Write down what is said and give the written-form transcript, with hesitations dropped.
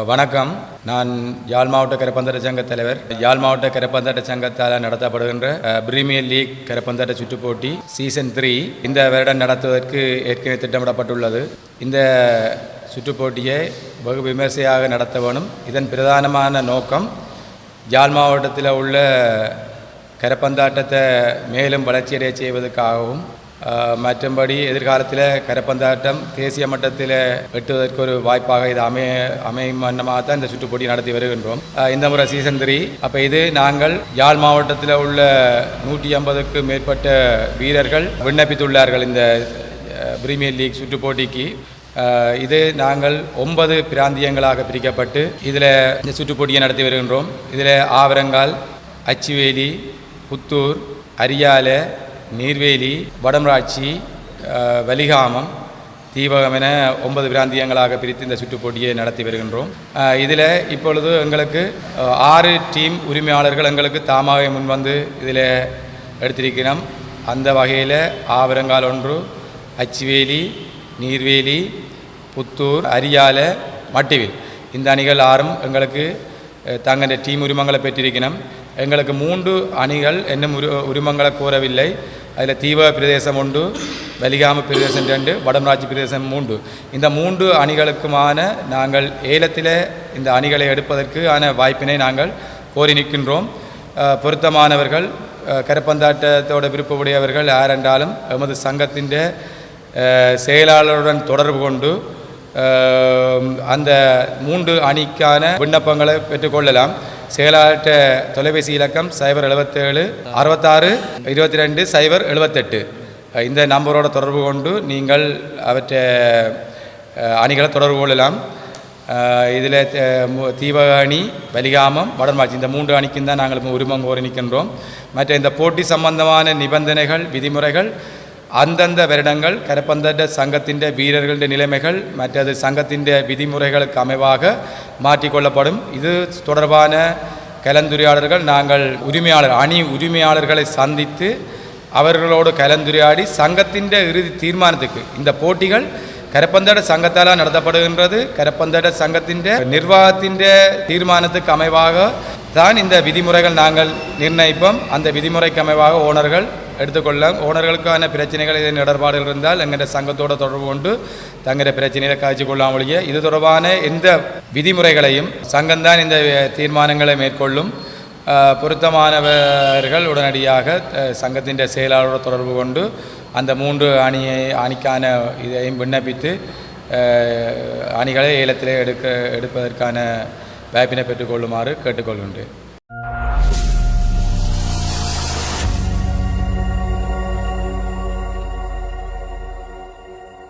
வணக்கம். நான் யாழ் மாவட்ட கரப்பந்தாட்ட சங்க தலைவர். யாழ் மாவட்ட கரப்பந்தாட்ட சங்கத்தால் நடத்தப்படுகின்ற பிரீமியர் லீக் கரப்பந்தாட்ட சுற்றுப் போட்டி சீசன் 3 இந்த வருடம் நடத்துவதற்கு ஏற்கனவே திட்டமிடப்பட்டுள்ளது. இந்த சுற்றுப் போட்டியை வெகு விமர்சையாக நடத்த வேணும். இதன் பிரதானமான நோக்கம் யாழ் மாவட்டத்தில் உள்ள கரப்பந்தாட்டத்தை மேலும் வளர்ச்சியடைய செய்வதற்காகவும் மற்றபடி எதிர்காலத்தில் கரப்பந்தாட்டம் தேசிய மட்டத்தில் வெட்டுவதற்கு ஒரு வாய்ப்பாக இது அமையும் வண்ணமாக தான் இந்த சுற்றுப் போட்டி நடத்தி வருகின்றோம். இந்த முறை சீசன் 3. அப்போ இது நாங்கள் யாழ் மாவட்டத்தில் உள்ள 150க்கு மேற்பட்ட வீரர்கள் விண்ணப்பித்துள்ளார்கள் இந்த பிரீமியர் லீக் சுற்றுப் போட்டிக்கு. இது நாங்கள் 9 பிராந்தியங்களாக பிரிக்கப்பட்டு இதில் இந்த சுற்றுப் போட்டியை நடத்தி வருகின்றோம். இதில் ஆவரங்கால், அச்சுவேலி, புத்தூர், அரியாலை, நீர்வேலி, வடமராட்சி, வலிகாமம், தீபகம் என 9 பிராந்தியங்களாக பிரித்து இந்த சுற்றுப் போட்டியை நடத்தி வருகின்றோம். இதில் இப்பொழுது எங்களுக்கு 6 டீம் உரிமையாளர்கள் எங்களுக்கு தாமாக முன்வந்து இதில் எடுத்திருக்கிறோம். அந்த வகையில் ஆவரங்கால் 1, அச்சுவேலி, நீர்வேலி, புத்தூர், அரியாலை, மட்டிவில் இந்த அணிகள் 6 எங்களுக்கு தங்கள் டீம் உரிமங்களை பெற்றிருக்கணும். எங்களுக்கு 3 அணிகள் இன்னும் உரிமங்களை கோரவில்லை. அதில் தீவ பிரதேசம் 1, வலிகாம பிரதேசம் 2, வடமராட்சி பிரதேசம் 3. இந்த 3 அணிகளுக்குமான நாங்கள் ஏலத்தில் இந்த அணிகளை எடுப்பதற்கான வாய்ப்பினை நாங்கள் கோரி நிற்கின்றோம். பொருத்தமானவர்கள் கரப்பந்தாட்டத்தோட விருப்பமுடையவர்கள் யாரென்றாலும் எமது சங்கத்தின் செயலாளருடன் தொடர்பு கொண்டு அந்த 3 அணிக்கான விண்ணப்பங்களை பெற்றுக்கொள்ளலாம். செயலாளர்கிட்ட தொலைபேசி இலக்கம் 077 66 22 078. இந்த நம்பரோட தொடர்பு கொண்டு நீங்கள் அவற்றை அணிகளை தொடர்பு கொள்ளலாம். இதில் தீபக அணி, வலிகாமம், வடமராட்சி இந்த 3 அணிக்கும் தான் நாங்கள் உரிமம் கோரி நிற்கின்றோம். மற்ற இந்த போட்டி சம்பந்தமான நிபந்தனைகள், விதிமுறைகள் அந்தந்த வருடங்கள் கரப்பந்தாட்ட சங்கத்தின் வீரர்களுடைய நிலைமைகள் மற்றது சங்கத்தின் விதிமுறைகளுக்கு அமைவாக மாற்றிக்கொள்ளப்படும். இது தொடர்பான கலந்துரையாடல்கள் நாங்கள் அணி உரிமையாளர்களை சந்தித்து அவர்களோடு கலந்துரையாடி சங்கத்தின் இறுதி தீர்மானத்துக்கு இந்த போட்டிகள் கரப்பந்தாட்ட சங்கத்தால் நடத்தப்படுகின்றது. கரப்பந்தாட்ட சங்கத்தின் நிர்வாகத்தின் தீர்மானத்துக்கு அமைவாக தான் இந்த விதிமுறைகள் நாங்கள் நிர்ணயிப்போம். அந்த விதிமுறைக்கு அமைவாக ஓனர்கள் எடுத்துக்கொள்ளலாம். ஓனர்களுக்கான பிரச்சனைகள் இதன் இடர்பாடுகள் இருந்தால் எங்கள் சங்கத்தோடு தொடர்பு கொண்டு தங்களுடைய பிரச்சனைகளை காய்ச்சி கொள்ளாமலேயே இது தொடர்பான எந்த விதிமுறைகளையும் சங்கம்தான் இந்த தீர்மானங்களை மேற்கொள்ளும். பொருத்தமானவர்கள் உடனடியாக சங்கத்தின் செயலாளரோடு தொடர்பு கொண்டு அந்த 3 அணிக்கான இதையும் விண்ணப்பித்து அணிகளை ஏலத்திலே எடுப்பதற்கான வாய்ப்பினை பெற்றுக்கொள்ளுமாறு கேட்டுக்கொள்கின்றேன்.